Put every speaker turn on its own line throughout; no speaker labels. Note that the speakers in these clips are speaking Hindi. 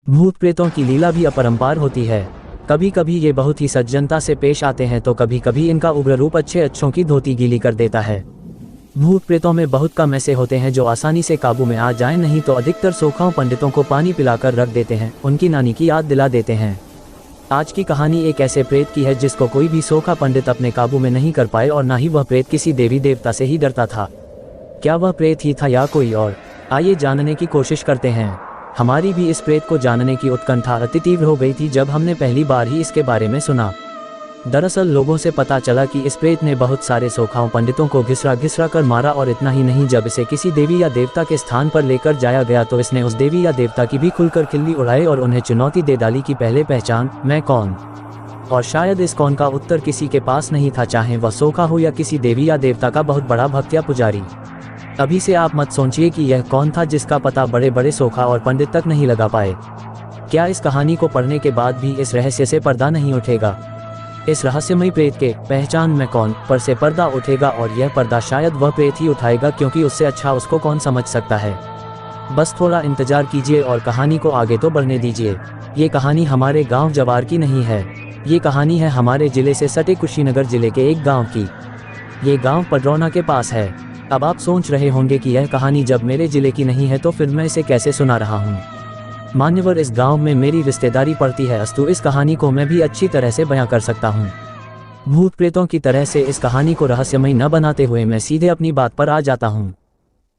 भूत प्रेतों की लीला भी अपरंपार होती है। कभी कभी ये बहुत ही सज्जनता से पेश आते हैं तो कभी कभी इनका उग्र रूप अच्छों की धोती गीली कर देता है। भूत प्रेतों में बहुत कम ऐसे होते हैं जो आसानी से काबू में आ जाएं, नहीं तो अधिकतर सोखाओं पंडितों को पानी पिलाकर रख देते हैं, उनकी नानी की याद दिला देते हैं। आज की कहानी एक ऐसे प्रेत की है जिसको कोई भी सोखा पंडित अपने काबू में नहीं कर पाए, और ना ही वह प्रेत किसी देवी देवता से ही डरता था। क्या वह प्रेत ही था या कोई और? आइए जानने की कोशिश करते हैं। हमारी भी इस प्रेत को जानने की उत्कंठा अति तीव्र हो गई थी जब हमने पहली बार ही इसके बारे में सुना। दरअसल लोगों से पता चला कि इस प्रेत ने बहुत सारे सोखाओं पंडितों को घिसरा कर मारा, और इतना ही नहीं, जब इसे किसी देवी या देवता के स्थान पर लेकर जाया गया तो इसने उस देवी या देवता की भी खुलकर खिल्ली उड़ाई और उन्हें चुनौती दे डाली कि पहले पहचान मैं कौन। और शायद इस कौन का उत्तर किसी के पास नहीं था, चाहे वह सोखा हो या किसी देवी या देवता का बहुत बड़ा भक्त या पुजारी। अभी से आप मत सोचिए कि यह कौन था जिसका पता बड़े बड़े सोखा और पंडित तक नहीं लगा पाए। क्या इस कहानी को पढ़ने के बाद भी इस रहस्य से पर्दा नहीं उठेगा? इस रहस्यमयी प्रेत के पहचान मैं कौन पर से पर्दा उठेगा, और यह पर्दा शायद वह प्रेत ही उठाएगा, क्योंकि उससे अच्छा उसको कौन समझ सकता है। बस थोड़ा इंतजार कीजिए और कहानी को आगे तो बढ़ने दीजिए। ये कहानी हमारे गांव जवार की नहीं है, ये कहानी है हमारे जिले से सटे कुशीनगर जिले के एक गाँव की। ये गाँव पडरौना के पास है। अब आप सोच रहे होंगे कि यह कहानी जब मेरे जिले की नहीं है तो फिर मैं इसे कैसे सुना रहा हूँ। मान्यवर, इस गांव में मेरी रिश्तेदारी पड़ती है, अस्तु इस कहानी को मैं भी अच्छी तरह से बयां कर सकता हूँ। भूत प्रेतों की तरह से इस कहानी को रहस्यमय न बनाते हुए मैं सीधे अपनी बात पर आ जाता हूँ।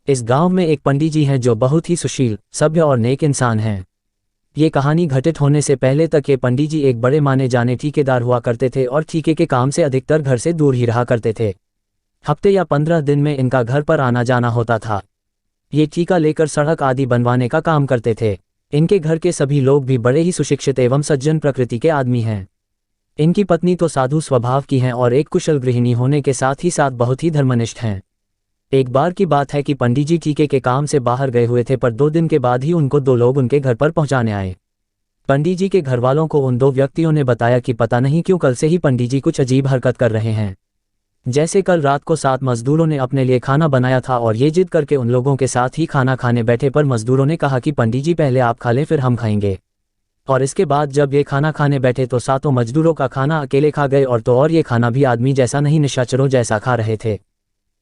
इस गांव में एक पंडित जी हैं जो बहुत ही सुशील, सभ्य और नेक इंसान हैं। ये कहानी घटित होने से पहले तक ये पंडित जी एक बड़े माने जाने ठेकेदार हुआ करते थे और ठेके के काम से अधिकतर घर से दूर ही रहा करते थे। हफ्ते या 15 दिन में इनका घर पर आना जाना होता था। ये ठेका लेकर सड़क आदि बनवाने का काम करते थे। इनके घर के सभी लोग भी बड़े ही सुशिक्षित एवं सज्जन प्रकृति के आदमी हैं। इनकी पत्नी तो साधु स्वभाव की हैं और एक कुशल गृहिणी होने के साथ ही साथ बहुत ही धर्मनिष्ठ हैं। एक बार की बात है कि पंडित जी ठेके के काम से बाहर गए हुए थे, पर 2 दिन के बाद ही उनको 2 लोग उनके घर पर पहुंचाने आए। पंडित जी के घर वालों को उन 2 व्यक्तियों ने बताया कि पता नहीं क्यों कल से ही पंडित जी कुछ अजीब हरकत कर रहे हैं। जैसे कल रात को 7 मजदूरों ने अपने लिए खाना बनाया था और ये जिद करके उन लोगों के साथ ही खाना खाने बैठे, पर मजदूरों ने कहा कि पंडित जी पहले आप खा लें फिर हम खाएंगे। और इसके बाद जब ये खाना खाने बैठे तो 7 मजदूरों का खाना अकेले खा गए, और ये खाना भी आदमी जैसा नहीं निशाचरों जैसा खा रहे थे।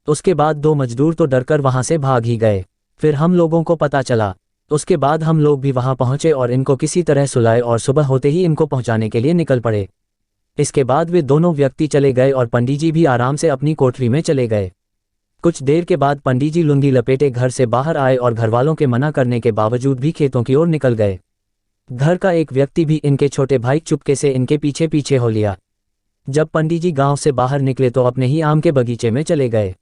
उसके बाद 2 मजदूर तो डरकर वहां से भाग ही गए। फिर हम लोगों को पता चला। उसके बाद हम लोग भी वहां पहुंचे और इनको किसी तरह सुलाए और सुबह होते ही इनको पहुंचाने के लिए निकल पड़े। इसके बाद वे दोनों व्यक्ति चले गए और पंडित जी भी आराम से अपनी कोठरी में चले गए। कुछ देर के बाद पंडित जी लुंगी लपेटे घर से बाहर आए और घरवालों के मना करने के बावजूद भी खेतों की ओर निकल गए। घर का एक व्यक्ति भी इनके छोटे भाई चुपके से इनके पीछे पीछे हो लिया। जब पंडित जी गांव से बाहर निकले तो अपने ही आम के बगीचे में चले गए।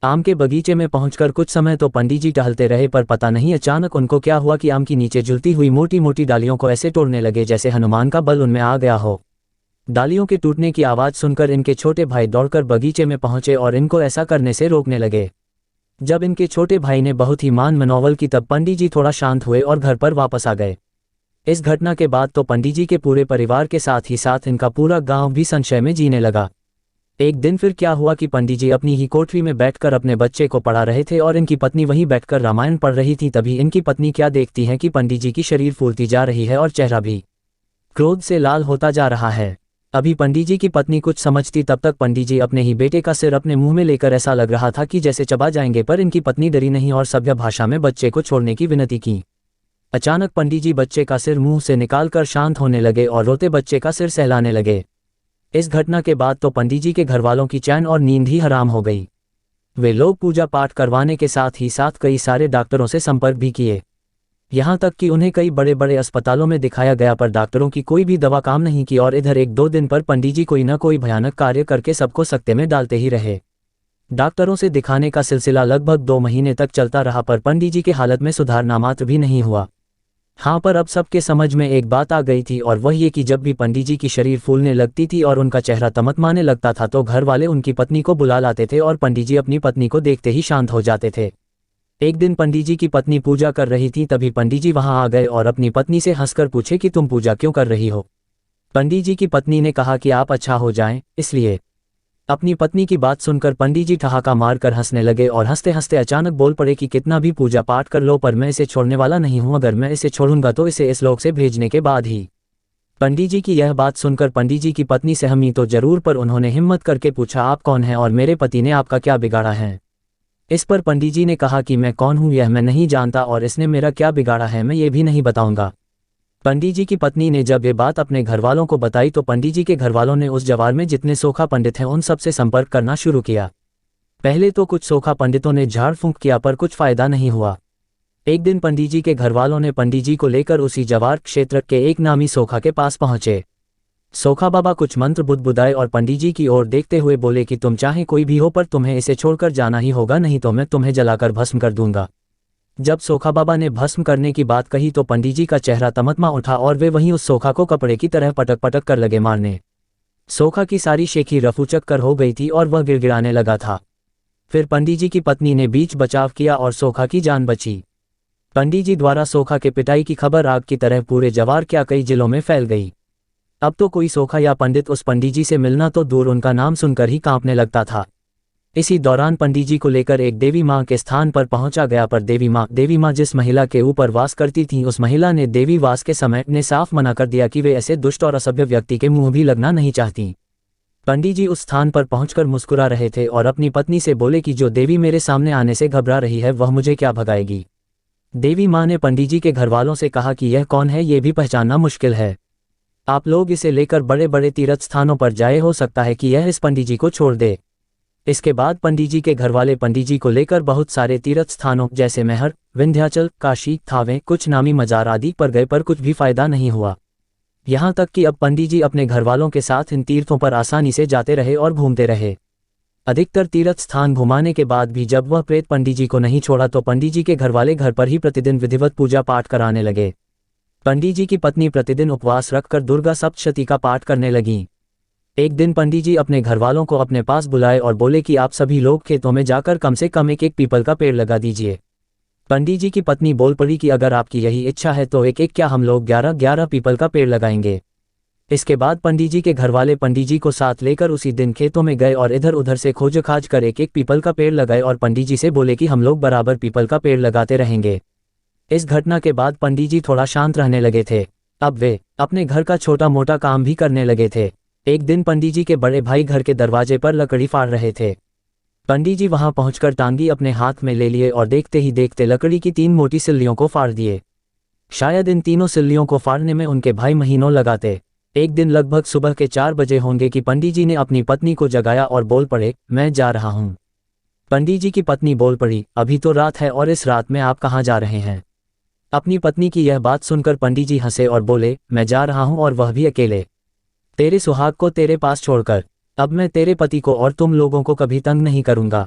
आम के बगीचे में पहुंचकर कुछ समय तो पंडित जी टहलते रहे, पर पता नहीं अचानक उनको क्या हुआ कि आम की नीचे झुलती हुई मोटी मोटी डालियों को ऐसे तोड़ने लगे जैसे हनुमान का बल उनमें आ गया हो। डालियों के टूटने की आवाज़ सुनकर इनके छोटे भाई दौड़कर बगीचे में पहुंचे और इनको ऐसा करने से रोकने लगे। जब इनके छोटे भाई ने बहुत ही मान मनौवल की तब पंडित जी थोड़ा शांत हुए और घर पर वापस आ गए। इस घटना के बाद तो पंडित जी के पूरे परिवार के साथ ही साथ इनका पूरा गांव भी संशय में जीने लगा। एक दिन फिर क्या हुआ कि पंडित जी अपनी ही कोठरी में बैठकर अपने बच्चे को पढ़ा रहे थे और इनकी पत्नी वहीं बैठकर रामायण पढ़ रही थी। तभी इनकी पत्नी क्या देखती है कि पंडित जी की शरीर फूलती जा रही है और चेहरा भी क्रोध से लाल होता जा रहा है। अभी पंडित जी की पत्नी कुछ समझती तब तक पंडित जी अपने ही बेटे का सिर अपने मुंह में लेकर ऐसा लग रहा था कि जैसे चबा जाएंगे, पर इनकी पत्नी डरी नहीं और सभ्य भाषा में बच्चे को छोड़ने की विनती की। अचानक पंडित जी बच्चे का सिर मुंह से निकालकर शांत होने लगे और रोते बच्चे का सिर सहलाने लगे। इस घटना के बाद तो पंडित जी के घरवालों की चैन और नींद ही हराम हो गई। वे लोग पूजा पाठ करवाने के साथ ही साथ कई सारे डॉक्टरों से संपर्क भी किए। यहाँ तक कि उन्हें कई बड़े बड़े अस्पतालों में दिखाया गया, पर डॉक्टरों की कोई भी दवा काम नहीं की। और इधर 1-2 दिन पर पंडित जी कोई न कोई भयानक कार्य करके सबको सकते में डालते ही रहे। डॉक्टरों से दिखाने का सिलसिला लगभग 2 महीने तक चलता रहा, पर पंडित जी की हालत में सुधार नामात्र भी नहीं हुआ। हाँ, पर अब सबके समझ में एक बात आ गई थी, और वह ये कि जब भी पंडित जी की शरीर फूलने लगती थी और उनका चेहरा तमतमाने लगता था तो घर वाले उनकी पत्नी को बुला लाते थे और पंडित जी अपनी पत्नी को देखते ही शांत हो जाते थे। एक दिन पंडित जी की पत्नी पूजा कर रही थी, तभी पंडित जी वहां आ गए और अपनी पत्नी से हंसकर पूछे कि तुम पूजा क्यों कर रही हो। पंडित जी की पत्नी ने कहा कि आप अच्छा हो जाएं, इसलिए। अपनी पत्नी की बात सुनकर पंडित जी ठहाका मारकर हंसने लगे और हंसते हंसते अचानक बोल पड़े कि कितना भी पूजा पाठ कर लो पर मैं इसे छोड़ने वाला नहीं हूं। अगर मैं इसे छोड़ूंगा तो इसे इस लोक से भेजने के बाद ही। पंडित जी की यह बात सुनकर पंडित जी की पत्नी सहमी तो जरूर, पर उन्होंने हिम्मत करके पूछा, आप कौन हैं और मेरे पति ने आपका क्या बिगाड़ा है? इस पर पंडित जी ने कहा कि मैं कौन हूं यह मैं नहीं जानता और इसने मेरा क्या बिगाड़ा है मैं ये भी नहीं बताऊंगा। पंडित जी की पत्नी ने जब ये बात अपने घरवालों को बताई तो पंडित जी के घरवालों ने उस जवार में जितने सोखा पंडित हैं उन सब से संपर्क करना शुरू किया। पहले तो कुछ सोखा पंडितों ने झाड़ फूंक किया पर कुछ फायदा नहीं हुआ। एक दिन पंडित जी के घरवालों ने पंडित जी को लेकर उसी जवार क्षेत्र के एक नामी सोखा के पास पहुंचे। सोखा बाबा कुछ मंत्र बुदबुदाए और पंडित जी की ओर देखते हुए बोले कि तुम चाहे कोई भी हो पर तुम्हें इसे छोड़कर जाना ही होगा, नहीं तो मैं तुम्हें जलाकर भस्म कर दूंगा। जब सोखा बाबा ने भस्म करने की बात कही तो पंडित जी का चेहरा तमतमा उठा और वे वहीं उस सोखा को कपड़े की तरह पटक पटक कर लगे मारने। सोखा की सारी शेखी रफूचक कर हो गई थी और वह गिड़गिड़ाने लगा था। फिर पंडित जी की पत्नी ने बीच बचाव किया और सोखा की जान बची। पंडित जी द्वारा सोखा के पिटाई की खबर आग की तरह पूरे जवार क्या कई जिलों में फैल गई। अब तो कोई सोखा या पंडित उस पंडित जी से मिलना तो दूर उनका नाम सुनकर ही कांपने लगता था। इसी दौरान पंडित जी को लेकर एक देवी माँ के स्थान पर पहुंचा गया, पर देवी माँ जिस महिला के ऊपर वास करती थी उस महिला ने देवी वास के समय ने साफ मना कर दिया कि वे ऐसे दुष्ट और असभ्य व्यक्ति के मुंह भी लगना नहीं चाहती। पंडित जी उस स्थान पर पहुंचकर मुस्कुरा रहे थे और अपनी पत्नी से बोले कि जो देवी मेरे सामने आने से घबरा रही है वह मुझे क्या भगाएगी। देवी माँ ने पंडित जी के घरवालों से कहा कि यह कौन है ये भी पहचानना मुश्किल है, आप लोग इसे लेकर बड़े बड़े तीर्थ स्थानों पर जाए, हो सकता है कि यह इस पंडित जी को छोड़ दे। इसके बाद पंडित जी के घरवाले पंडित जी को लेकर बहुत सारे तीर्थ स्थानों जैसे मैहर, विंध्याचल, काशी, थावे, कुछ नामी मजार आदि पर गए पर कुछ भी फायदा नहीं हुआ। यहाँ तक कि अब पंडित जी अपने घरवालों के साथ इन तीर्थों पर आसानी से जाते रहे और घूमते रहे। अधिकतर तीर्थ स्थान घुमाने के बाद भी जब वह प्रेत पंडित जी को नहीं छोड़ा तो पंडित जी के घरवाले घर पर ही प्रतिदिन विधिवत पूजा पाठ कराने लगे। पंडित जी की पत्नी प्रतिदिन उपवास रखकर दुर्गा सप्तशती का पाठ करने लगीं। एक दिन पंडित जी अपने घरवालों को अपने पास बुलाए और बोले कि आप सभी लोग खेतों में जाकर कम से कम एक पीपल का पेड़ लगा दीजिए। पंडित जी की पत्नी बोल पड़ी कि अगर आपकी यही इच्छा है तो एक क्या हम लोग 11 पीपल का पेड़ लगाएंगे। इसके बाद पंडित जी के घरवाले पंडित जी को साथ लेकर उसी दिन खेतों में गए और इधर उधर से खोज खाज कर एक पीपल का पेड़ लगाए और पंडित जी से बोले कि हम लोग बराबर पीपल का पेड़ लगाते रहेंगे। इस घटना के बाद पंडित जी थोड़ा शांत रहने लगे थे। अब वे अपने घर का छोटा मोटा काम भी करने लगे थे। एक दिन पंडित जी के बड़े भाई घर के दरवाजे पर लकड़ी फाड़ रहे थे। पंडित जी वहां पहुंचकर टांगी अपने हाथ में ले लिए और देखते ही देखते लकड़ी की 3 मोटी सिल्लियों को फाड़ दिए। शायद इन तीनों सिल्लियों को फाड़ने में उनके भाई महीनों लगाते। एक दिन लगभग सुबह के 4 बजे होंगे कि पंडित जी ने अपनी पत्नी को जगाया और बोल पड़े, मैं जा रहा हूँ। पंडित जी की पत्नी बोल पड़ी, अभी तो रात है और इस रात में आप कहाँ जा रहे हैं? अपनी पत्नी की यह बात सुनकर पंडित जी हंसे और बोले, मैं जा रहा हूं और वह भी अकेले, तेरे सुहाग को तेरे पास छोड़कर। अब मैं तेरे पति को और तुम लोगों को कभी तंग नहीं करूंगा।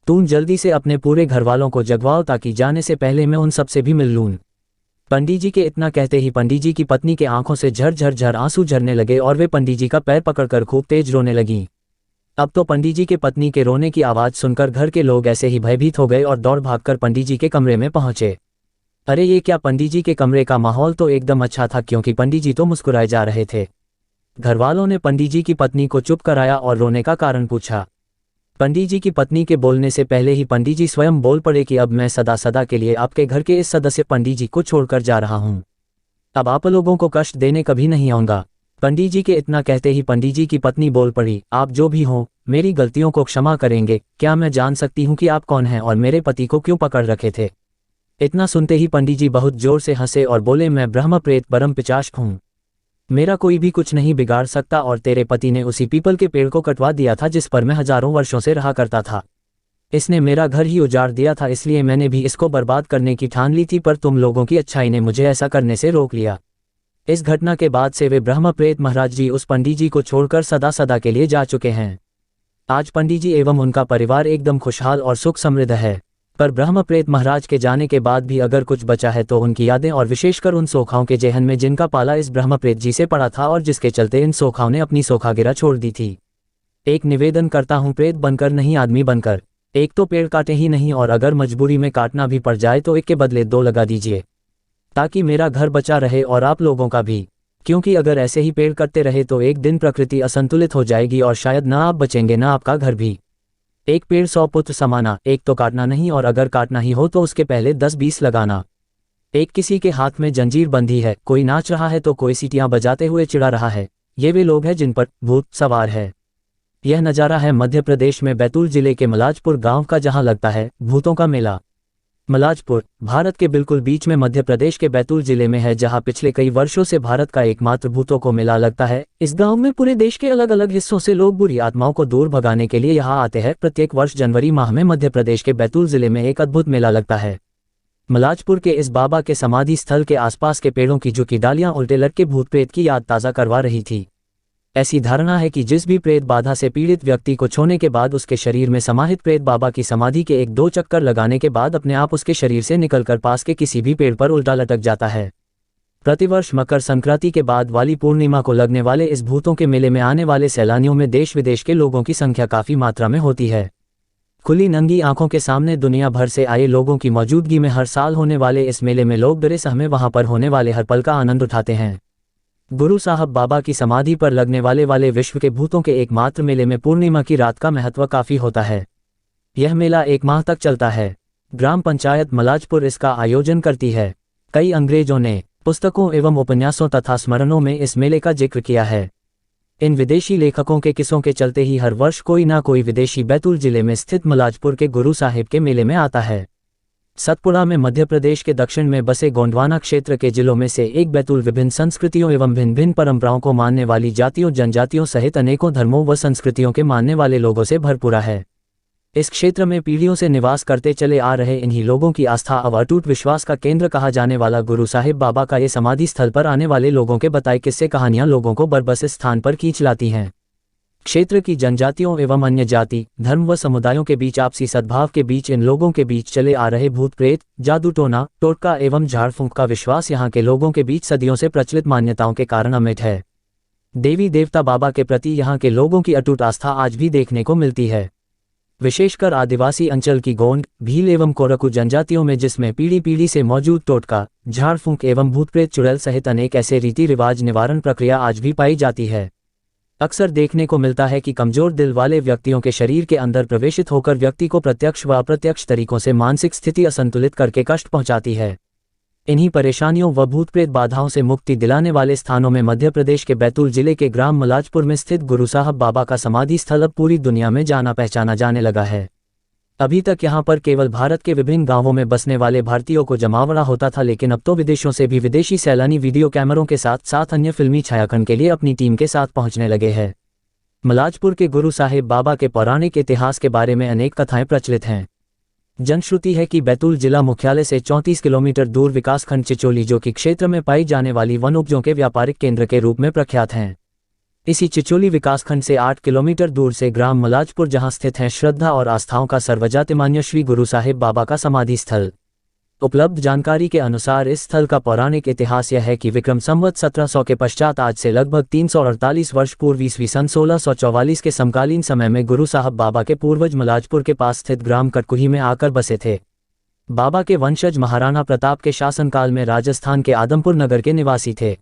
तुम जल्दी से अपने पूरे घरवालों को जगवाओ ताकि जाने से पहले मैं उन सबसे भी मिल लूं। पंडित जी के इतना कहते ही पंडित जी की पत्नी के आंखों से झर आंसू झरने लगे और वे पंडित जी का पैर पकड़कर खूब तेज रोने लगीं। अब तो पंडित जी के पत्नी के रोने की आवाज सुनकर घर के लोग ऐसे ही भयभीत हो गए और दौड़ भागकर पंडित जी के कमरे में पहुंचे। अरे ये क्या, पंडित जी के कमरे का माहौल तो एकदम अच्छा था क्योंकि पंडित जी तो मुस्कुराए जा रहे थे। घरवालों ने पंडित जी की पत्नी को चुप कराया और रोने का कारण पूछा। पंडित जी की पत्नी के बोलने से पहले ही पंडित जी स्वयं बोल पड़े कि अब मैं सदा सदा के लिए आपके घर के इस सदस्य पंडित जी को छोड़कर जा रहा हूँ। अब आप लोगों को कष्ट देने कभी नहीं आऊंगा। पंडित जी के इतना कहते ही पंडित जी की पत्नी बोल पड़ी, आप जो भी हो मेरी गलतियों को क्षमा करेंगे, क्या मैं जान सकती हूँ कि आप कौन हैं और मेरे पति को क्यों पकड़ रखे थे? इतना सुनते ही पंडित जी बहुत जोर से हंसे और बोले, मैं ब्रह्म प्रेत परम पिशाच हूँ, मेरा कोई भी कुछ नहीं बिगाड़ सकता और तेरे पति ने उसी पीपल के पेड़ को कटवा दिया था जिस पर मैं हजारों वर्षों से रहा करता था। इसने मेरा घर ही उजाड़ दिया था, इसलिए मैंने भी इसको बर्बाद करने की ठान ली थी, पर तुम लोगों की अच्छाई ने मुझे ऐसा करने से रोक लिया। इस घटना के बाद से वे ब्रह्म प्रेत महाराज जी उस पंडित जी को छोड़कर सदा सदा के लिए जा चुके हैं। आज पंडित जी एवं उनका परिवार एकदम खुशहाल और सुख समृद्ध है। पर ब्रह्म प्रेत महाराज के जाने के बाद भी अगर कुछ बचा है तो उनकी यादें और विशेषकर उन सोखाओं के जेहन में जिनका पाला इस ब्रह्म प्रेत जी से पड़ा था और जिसके चलते इन सोखाओं ने अपनी सोखागिरा छोड़ दी थी। एक निवेदन करता हूँ, प्रेत बनकर नहीं आदमी बनकर एक तो पेड़ काटे ही नहीं, और अगर मजबूरी में काटना भी पड़ जाए तो एक के बदले 2 लगा दीजिए ताकि मेरा घर बचा रहे और आप लोगों का भी। क्योंकि अगर ऐसे ही पेड़ कटते रहे तो एक दिन प्रकृति असंतुलित हो जाएगी और शायद ना आप बचेंगे ना आपका घर भी। एक पेड़ 100 पुत्र समाना, एक तो काटना नहीं, और अगर काटना ही हो तो उसके पहले 10-20 लगाना। एक किसी के हाथ में जंजीर बंधी है, कोई नाच रहा है तो कोई सीटियां बजाते हुए चिढ़ा रहा है। ये वे लोग हैं जिन पर भूत सवार है। यह नज़ारा है मध्य प्रदेश में बैतूल जिले के मलाजपुर गांव का, जहां लगता है भूतों का मेला। मलाजपुर भारत के बिल्कुल बीच में मध्य प्रदेश के बैतूल जिले में है, जहां पिछले कई वर्षों से भारत का एकमात्र भूतों को मेला लगता है। इस गांव में पूरे देश के अलग अलग हिस्सों से लोग बुरी आत्माओं को दूर भगाने के लिए यहां आते हैं। प्रत्येक वर्ष जनवरी माह में मध्य प्रदेश के बैतूल जिले में एक अद्भुत मेला लगता है। मलाजपुर के इस बाबा के समाधि स्थल के आसपास के पेड़ों की झुकी डालियां उल्टे लट के भूत प्रेत की याद ताज़ा करवा रही थी। ऐसी धारणा है कि जिस भी प्रेत बाधा से पीड़ित व्यक्ति को छूने के बाद उसके शरीर में समाहित प्रेत बाबा की समाधि के 1-2 चक्कर लगाने के बाद अपने आप उसके शरीर से निकलकर पास के किसी भी पेड़ पर उल्टा लटक जाता है। प्रतिवर्ष मकर संक्रांति के बाद वाली पूर्णिमा को लगने वाले इस भूतों के मेले में आने वाले सैलानियों में देश विदेश के लोगों की संख्या काफी मात्रा में होती है। खुली नंगी आंखों के सामने दुनिया भर से आए लोगों की मौजूदगी में हर साल होने वाले इस मेले में लोग डरे सहमे वहां पर होने वाले हर पल का आनंद उठाते हैं। गुरु साहब बाबा की समाधि पर लगने वाले विश्व के भूतों के एकमात्र मेले में पूर्णिमा की रात का महत्व काफी होता है। यह मेला 1 माह तक चलता है। ग्राम पंचायत मलाजपुर इसका आयोजन करती है। कई अंग्रेजों ने पुस्तकों एवं उपन्यासों तथा स्मरणों में इस मेले का जिक्र किया है। इन विदेशी लेखकों के किस्सों के चलते ही हर वर्ष कोई ना कोई विदेशी बैतूल जिले में स्थित मलाजपुर के गुरु साहिब के मेले में आता है। सतपुड़ा में मध्य प्रदेश के दक्षिण में बसे गोंडवाना क्षेत्र के जिलों में से एक बैतूल विभिन्न संस्कृतियों एवं भिन्न भिन्न परंपराओं को मानने वाली जातियों जनजातियों सहित अनेकों धर्मों व संस्कृतियों के मानने वाले लोगों से भरपूरा है। इस क्षेत्र में पीढ़ियों से निवास करते चले आ रहे इन्हीं लोगों की आस्था और अटूट विश्वास का केंद्र कहा जाने वाला गुरु साहिब बाबा का ये समाधि स्थल पर आने वाले लोगों के बताए किस्से कहानियां लोगों को बरबस इस स्थान पर खींच लाती हैं। क्षेत्र की जनजातियों एवं अन्य जाति धर्म व समुदायों के बीच आपसी सद्भाव के बीच इन लोगों के बीच चले आ रहे भूत प्रेत जादू टोना टोटका एवं झाड़ फूंक का विश्वास यहाँ के लोगों के बीच सदियों से प्रचलित मान्यताओं के कारण अमिट है। देवी देवता बाबा के प्रति यहाँ के लोगों की अटूट आस्था आज भी देखने को मिलती है। विशेषकर आदिवासी अंचल की गोंड भील एवं कोरकू जनजातियों में, जिसमें पीढ़ी पीढ़ी से मौजूद टोटका झाड़ फूंक एवं भूत प्रेत चुड़ैल सहित अनेक ऐसे रीति रिवाज निवारण प्रक्रिया आज भी पाई जाती है। अक्सर देखने को मिलता है कि कमजोर दिल वाले व्यक्तियों के शरीर के अंदर प्रवेशित होकर व्यक्ति को प्रत्यक्ष व अप्रत्यक्ष तरीकों से मानसिक स्थिति असंतुलित करके कष्ट पहुंचाती है। इन्हीं परेशानियों व भूत प्रेत बाधाओं से मुक्ति दिलाने वाले स्थानों में मध्य प्रदेश के बैतूल जिले के ग्राम मलाजपुर में स्थित गुरु साहब बाबा का समाधि स्थल अब पूरी दुनिया में जाना पहचाना जाने लगा है। अभी तक यहाँ पर केवल भारत के विभिन्न गांवों में बसने वाले भारतीयों को जमावड़ा होता था, लेकिन अब तो विदेशों से भी विदेशी सैलानी वीडियो कैमरों के साथ साथ अन्य फिल्मी छायांकन के लिए अपनी टीम के साथ पहुंचने लगे हैं। मलाजपुर के गुरु साहिब बाबा के पौराणिक इतिहास के बारे में अनेक कथाएं प्रचलित हैं। जनश्रुति है कि बैतूल जिला मुख्यालय से 34 किलोमीटर दूर विकासखंड चिचोली, जो कि क्षेत्र में पाई जाने वाली वन उपजों के व्यापारिक केंद्र के रूप में प्रख्यात हैं। इसी चिचोली विकासखंड से 8 किलोमीटर दूर से ग्राम मलाजपुर, जहां स्थित है श्रद्धा और आस्थाओं का सर्वजातिमान्य श्री गुरु साहिब बाबा का समाधि स्थल। उपलब्ध जानकारी के अनुसार इस स्थल का पौराणिक इतिहास यह है कि विक्रम संवत 1700 के पश्चात आज से लगभग 348 वर्ष पूर्व ईस्वी सन 1644 के समकालीन समय में गुरु साहब बाबा के पूर्वज मलाजपुर के पास स्थित ग्राम कटकुही में आकर बसे थे। बाबा के वंशज महाराणा प्रताप के शासनकाल में राजस्थान के आदमपुर नगर के निवासी थे।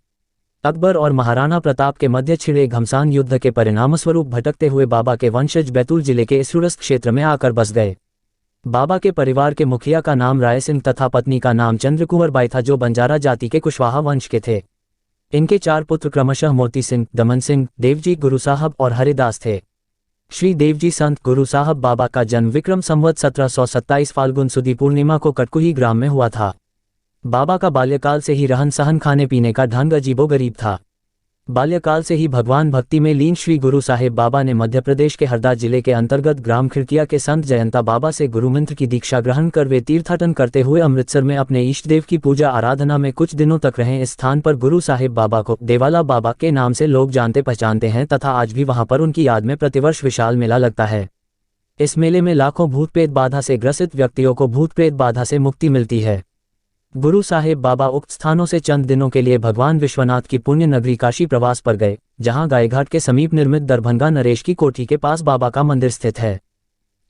अकबर और महाराणा प्रताप के मध्य छिड़े घमसान युद्ध के परिणामस्वरूप भटकते हुए बाबा के वंशज बैतूल जिले के इसरूरस क्षेत्र में आकर बस गए। बाबा के परिवार के मुखिया का नाम राय सिंह तथा पत्नी का नाम चंद्रकुंवर बाई था, जो बंजारा जाति के कुशवाहा वंश के थे। इनके 4 पुत्र क्रमशः मोती सिंह, दमन सिंह, देवजी गुरु साहब और हरिदास थे। श्री देवजी संत गुरु साहब बाबा का जन्म विक्रम संवत 1727 फाल्गुन सुदी पूर्णिमा को कटकुही ग्राम में हुआ था। बाबा का बाल्यकाल से ही रहन सहन खाने पीने का ढंग अजीबोगरीब था। बाल्यकाल से ही भगवान भक्ति में लीन श्री गुरु साहिब बाबा ने मध्य प्रदेश के हरदा जिले के अंतर्गत ग्राम खिड़किया के संत जयंता बाबा से गुरुमंत्र की दीक्षा ग्रहण कर वे तीर्थाटन करते हुए अमृतसर में अपने इष्ट देव की पूजा आराधना में कुछ दिनों तक रहे। इस स्थान पर गुरु साहिब बाबा को देवाला बाबा के नाम से लोग जानते पहचानते हैं तथा आज भी वहां पर उनकी याद में प्रतिवर्ष विशाल मेला लगता है। इस मेले में लाखों भूत प्रेत बाधा से ग्रसित व्यक्तियों को भूत प्रेत बाधा से मुक्ति मिलती है। गुरु साहिब बाबा उक्त स्थानों से चंद दिनों के लिए भगवान विश्वनाथ की पुण्य नगरी काशी प्रवास पर गए, जहां गायघाट के समीप निर्मित दरभंगा नरेश की कोठी के पास बाबा का मंदिर स्थित है।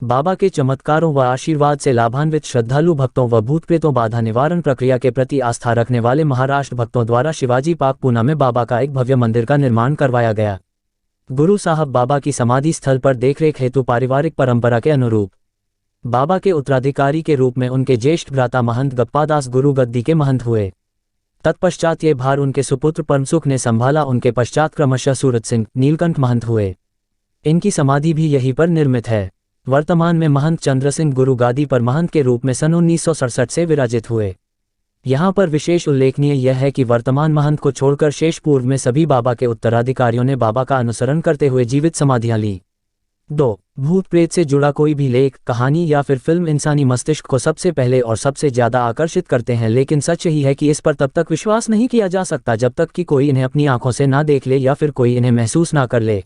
बाबा के चमत्कारों व आशीर्वाद से लाभान्वित श्रद्धालु भक्तों व भूत प्रेतों बाधा निवारण प्रक्रिया के प्रति आस्था रखने वाले महाराष्ट्र भक्तों द्वारा शिवाजी पार्क पूना में बाबा का एक भव्य मंदिर का निर्माण करवाया गया। गुरु साहब बाबा की समाधि स्थल पर देखरेख हेतु पारिवारिक परंपरा के अनुरूप बाबा के उत्तराधिकारी के रूप में उनके ज्येष्ठ भ्राता महंत गप्पादास गुरु गद्दी के महंत हुए। तत्पश्चात ये भार उनके सुपुत्र परमसुख ने संभाला। उनके पश्चात क्रमशः सूरत सिंह नीलकंठ महंत हुए। इनकी समाधि भी यहीं पर निर्मित है। वर्तमान में महंत चंद्र सिंह गुरु गादी पर महंत के रूप में सन 1967 से विराजित हुए। यहाँ पर विशेष उल्लेखनीय यह है कि वर्तमान महंत को छोड़कर शेष पूर्व में सभी बाबा के उत्तराधिकारियों ने बाबा का अनुसरण करते हुए जीवित समाधियां ली। 2. भूत प्रेत से जुड़ा कोई भी लेख, कहानी या फिर फिल्म इंसानी मस्तिष्क को सबसे पहले और सबसे ज्यादा आकर्षित करते हैं, लेकिन सच यही है कि इस पर तब तक विश्वास नहीं किया जा सकता जब तक कि कोई इन्हें अपनी आंखों से ना देख ले या फिर कोई इन्हें महसूस ना कर ले।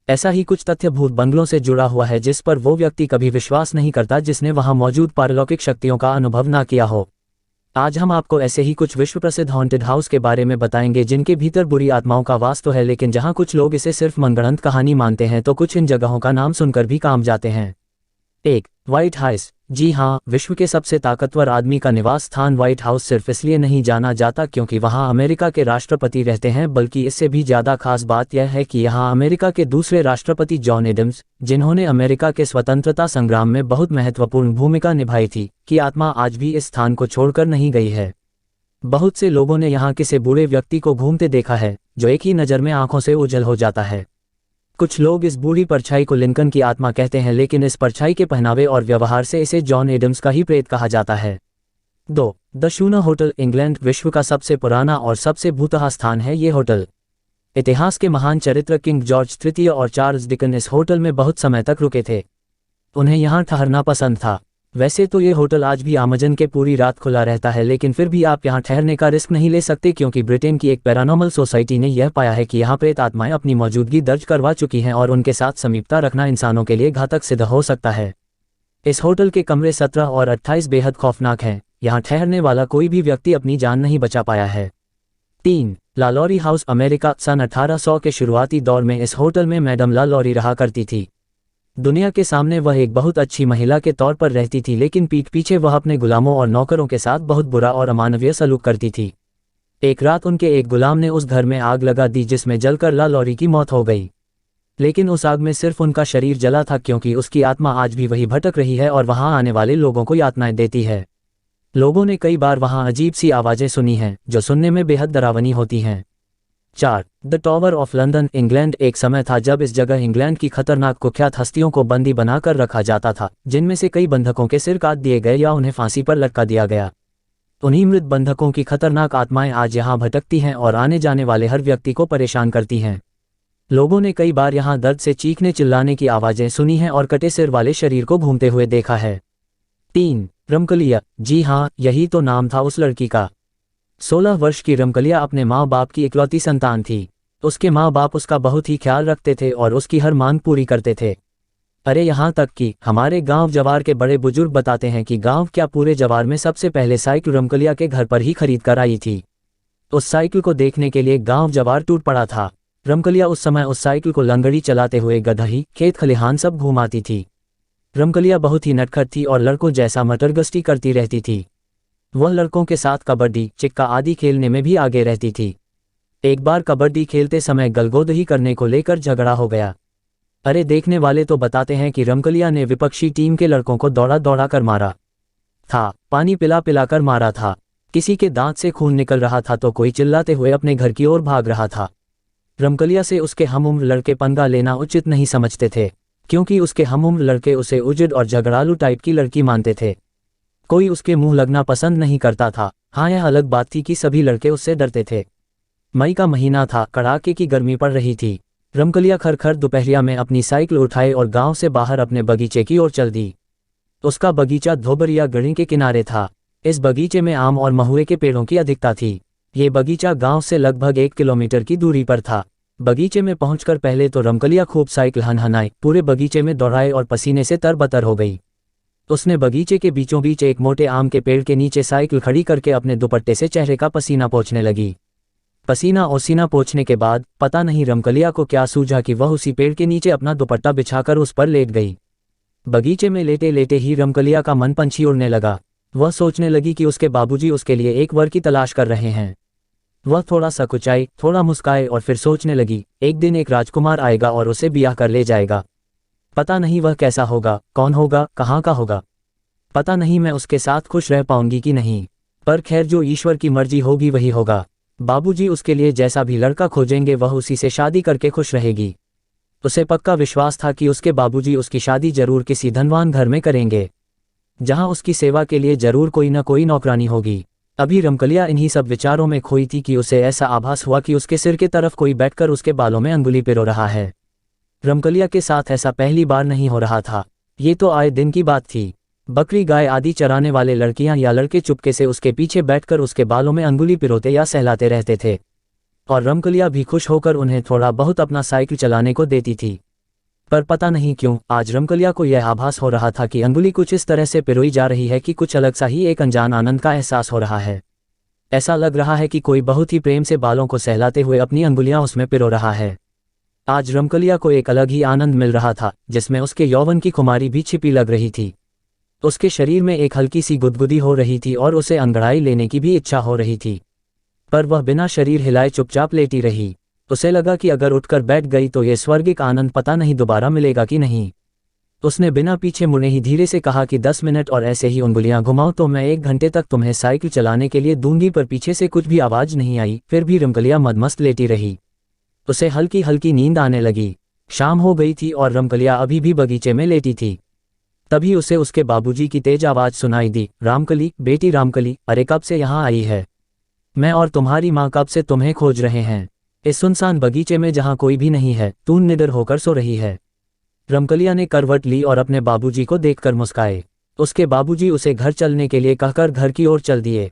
ऐसा ही कुछ तथ्य भूत बंगलों से जुड़ा हुआ है जिस पर वो व्यक्ति कभी विश्वास नहीं करता जिसने वहां मौजूद पारलौकिक शक्तियों का अनुभव ना किया हो। आज हम आपको ऐसे ही कुछ विश्व प्रसिद्ध हॉन्टेड हाउस के बारे में बताएंगे जिनके भीतर बुरी आत्माओं का वास तो है, लेकिन जहां कुछ लोग इसे सिर्फ मनगढ़ंत कहानी मानते हैं तो कुछ इन जगहों का नाम सुनकर भी काम जाते हैं। 1. White house. जी हाँ, विश्व के सबसे ताकतवर आदमी का निवास स्थान व्हाइट हाउस सिर्फ इसलिए नहीं जाना जाता क्योंकि वहाँ अमेरिका के राष्ट्रपति रहते हैं, बल्कि इससे भी ज़्यादा खास बात यह है कि यहाँ अमेरिका के दूसरे राष्ट्रपति जॉन एडम्स, जिन्होंने अमेरिका के स्वतंत्रता संग्राम में बहुत महत्वपूर्ण भूमिका निभाई थी, की आत्मा आज भी इस स्थान को छोड़कर नहीं गई है। बहुत से लोगों ने यहाँ किसी बूढ़े व्यक्ति को घूमते देखा है जो एक ही नज़र में आंखों से ओझल हो जाता है। कुछ लोग इस बूढ़ी परछाई को लिंकन की आत्मा कहते हैं, लेकिन इस परछाई के पहनावे और व्यवहार से इसे जॉन एडम्स का ही प्रेत कहा जाता है। 2. द शूना होटल, इंग्लैंड। विश्व का सबसे पुराना और सबसे भूतहा स्थान है ये होटल। इतिहास के महान चरित्र किंग जॉर्ज तृतीय और चार्ल्स डिकन इस होटल में बहुत समय तक रुके थे। उन्हें यहाँ ठहरना पसंद था। वैसे तो ये होटल आज भी आमजन के पूरी रात खुला रहता है, लेकिन फिर भी आप यहाँ ठहरने का रिस्क नहीं ले सकते क्योंकि ब्रिटेन की एक पैरानॉर्मल सोसाइटी ने यह पाया है कि यहाँ प्रेत आत्माएं अपनी मौजूदगी दर्ज करवा चुकी हैं और उनके साथ समीपता रखना इंसानों के लिए घातक सिद्ध हो सकता है। इस होटल के कमरे 17 और 28 बेहद खौफनाक हैं। यहाँ ठहरने वाला कोई भी व्यक्ति अपनी जान नहीं बचा पाया है। 3. ला लॉरी हाउस, अमेरिका। सन 1800 के शुरुआती दौर में इस होटल में मैडम ला लॉरी रहा करती थी। दुनिया के सामने वह एक बहुत अच्छी महिला के तौर पर रहती थी, लेकिन पीठ पीछे वह अपने गुलामों और नौकरों के साथ बहुत बुरा और अमानवीय सलूक करती थी। एक रात उनके एक गुलाम ने उस घर में आग लगा दी जिसमें जलकर ला लॉरी की मौत हो गई। लेकिन उस आग में सिर्फ उनका शरीर जला था क्योंकि उसकी आत्मा आज भी वही भटक रही है और वहां आने वाले लोगों को यातनाएं देती है। लोगों ने कई बार वहां अजीब सी आवाजें सुनी हैं जो सुनने में बेहद डरावनी होती हैं। 4. The tower of London, England. एक समय था जब इस जगह इंग्लैंड की खतरनाक कुख्यात हस्तियों को बंदी बनाकर रखा जाता था, जिनमें से कई बंधकों के सिर काट दिए गए या उन्हें फांसी पर लटका दिया गया। उन्हीं मृत बंधकों की खतरनाक आत्माएं आज यहाँ भटकती हैं और आने जाने वाले हर व्यक्ति को परेशान करती हैं। लोगों ने कई बार यहाँ दर्द से चीखने चिल्लाने की आवाजें सुनी हैं और कटे सिर वाले शरीर को घूमते हुए देखा है। 3. रमकलिया। जी हाँ, यही तो नाम था उस लड़की का। 16 वर्ष की रमकलिया अपने माँ बाप की इकलौती संतान थी। उसके माँ बाप उसका बहुत ही ख्याल रखते थे और उसकी हर मांग पूरी करते थे। अरे यहाँ तक कि हमारे गांव जवार के बड़े बुजुर्ग बताते हैं कि गांव क्या पूरे जवार में सबसे पहले साइकिल रमकलिया के घर पर ही खरीद कर आई थी। उस साइकिल को देखने के लिए गांव जवार टूट पड़ा था। रमकलिया उस समय उस साइकिल को लंगड़ी चलाते हुए गदही, खेत खलिहान सब घुमाती थी। रमकलिया बहुत ही नटखट थी और लड़कों जैसा मटरगश्ती करती रहती थी। वह लड़कों के साथ कबड्डी, चिक्का आदि खेलने में भी आगे रहती थी। एक बार कबड्डी खेलते समय गलगोदही करने को लेकर झगड़ा हो गया। अरे देखने वाले तो बताते हैं कि रमकलिया ने विपक्षी टीम के लड़कों को दौड़ा दौड़ा कर मारा था, पानी पिला पिला कर मारा था। किसी के दांत से खून निकल रहा था तो कोई चिल्लाते हुए अपने घर की ओर भाग रहा था। रमकलिया से उसके हमउम्र लड़के पंगा लेना उचित नहीं समझते थे क्योंकि उसके हमउम्र लड़के उसे उजिड और झगड़ालू टाइप की लड़की मानते थे। कोई उसके मुंह लगना पसंद नहीं करता था। हाँ, यह अलग बात थी कि सभी लड़के उससे डरते थे। मई का महीना था, कड़ाके की गर्मी पड़ रही थी। रमकलिया खरखर दोपहरिया में अपनी साइकिल उठाए और गांव से बाहर अपने बगीचे की ओर चल दी। उसका बगीचा धोबरिया गढ़ी के किनारे था। इस बगीचे में आम और महुए के पेड़ों की अधिकता थी। ये बगीचा गांव से लगभग 1 किलोमीटर की दूरी पर था। बगीचे में पहुंचकर पहले तो रमकलिया खूब साइकिल हनहनाई, पूरे बगीचे में दौड़ाए और पसीने से तरबतर हो गई। उसने बगीचे के बीचों बीच एक मोटे आम के पेड़ के नीचे साइकिल खड़ी करके अपने दुपट्टे से चेहरे का पसीना पोंछने लगी। पसीना ओसीना पोंछने के बाद पता नहीं रमकलिया को क्या सूझा कि वह उसी पेड़ के नीचे अपना दुपट्टा बिछाकर उस पर लेट गई। बगीचे में लेटे लेटे ही रमकलिया का मन पंछी उड़ने लगा। वह सोचने लगी कि उसके बाबूजी उसके लिए एक वर की तलाश कर रहे हैं। वह थोड़ा सकुचाई, थोड़ा मुस्काए और फिर सोचने लगी, एक दिन एक राजकुमार आएगा और उसे ब्याह कर ले जाएगा। पता नहीं वह कैसा होगा, कौन होगा, कहाँ का होगा। पता नहीं मैं उसके साथ खुश रह पाऊंगी कि नहीं। पर खैर, जो ईश्वर की मर्जी होगी वही होगा। बाबूजी उसके लिए जैसा भी लड़का खोजेंगे वह उसी से शादी करके खुश रहेगी। उसे पक्का विश्वास था कि उसके बाबूजी उसकी शादी जरूर किसी धनवान घर में करेंगे, जहां उसकी सेवा के लिए जरूर कोई न कोई नौकरानी होगी। अभी रमकलिया इन्हीं सब विचारों में खोई थी कि उसे ऐसा आभास हुआ कि उसके सिर की तरफ कोई बैठकर उसके बालों में अंगुली पिरो रहा है। रमकलिया के साथ ऐसा पहली बार नहीं हो रहा था, ये तो आए दिन की बात थी। बकरी गाय आदि चराने वाले लड़कियां या लड़के चुपके से उसके पीछे बैठकर उसके बालों में अंगुली पिरोते या सहलाते रहते थे, और रमकलिया भी खुश होकर उन्हें थोड़ा बहुत अपना साइकिल चलाने को देती थी। पर पता नहीं क्यों आज रमकलिया को यह आभास हो रहा था कि अंगुली कुछ इस तरह से पिरोई जा रही है कि कुछ अलग सा ही एक अनजान आनंद का एहसास हो रहा है। ऐसा लग रहा है कि कोई बहुत ही प्रेम से बालों को सहलाते हुए अपनी अंगुलियां उसमें पिरो रहा है। आज रमकलिया को एक अलग ही आनंद मिल रहा था, जिसमें उसके यौवन की खुमारी भी छिपी लग रही थी। उसके शरीर में एक हल्की सी गुदगुदी हो रही थी और उसे अंगड़ाई लेने की भी इच्छा हो रही थी, पर वह बिना शरीर हिलाए चुपचाप लेटी रही। उसे लगा कि अगर उठकर बैठ गई तो ये स्वर्गिक आनंद पता नहीं दोबारा मिलेगा कि नहीं। उसने बिना पीछे मुड़े ही धीरे से कहा कि 10 मिनट और ऐसे ही उंगलियां घुमाओ तो मैं 1 घंटे तक तुम्हें साइकिल चलाने के लिए दूंगी। पर पीछे से कुछ भी आवाज नहीं आई, फिर भी रमकलिया मदमस्त लेटी रही। उसे हल्की हल्की नींद आने लगी। शाम हो गई थी और रमकलिया अभी भी बगीचे में लेटी थी। तभी उसे उसके बाबूजी की तेज आवाज सुनाई दी, रामकली, बेटी रामकली, अरे कब से यहाँ आई है? मैं और तुम्हारी माँ कब से तुम्हें खोज रहे हैं। इस सुनसान बगीचे में जहाँ कोई भी नहीं है, तू निडर होकर सो रही है। रमकलिया ने करवट ली और अपने बाबूजी को देखकर मुस्काए। उसके बाबूजी उसे घर चलने के लिए कहकर घर की ओर चल दिए।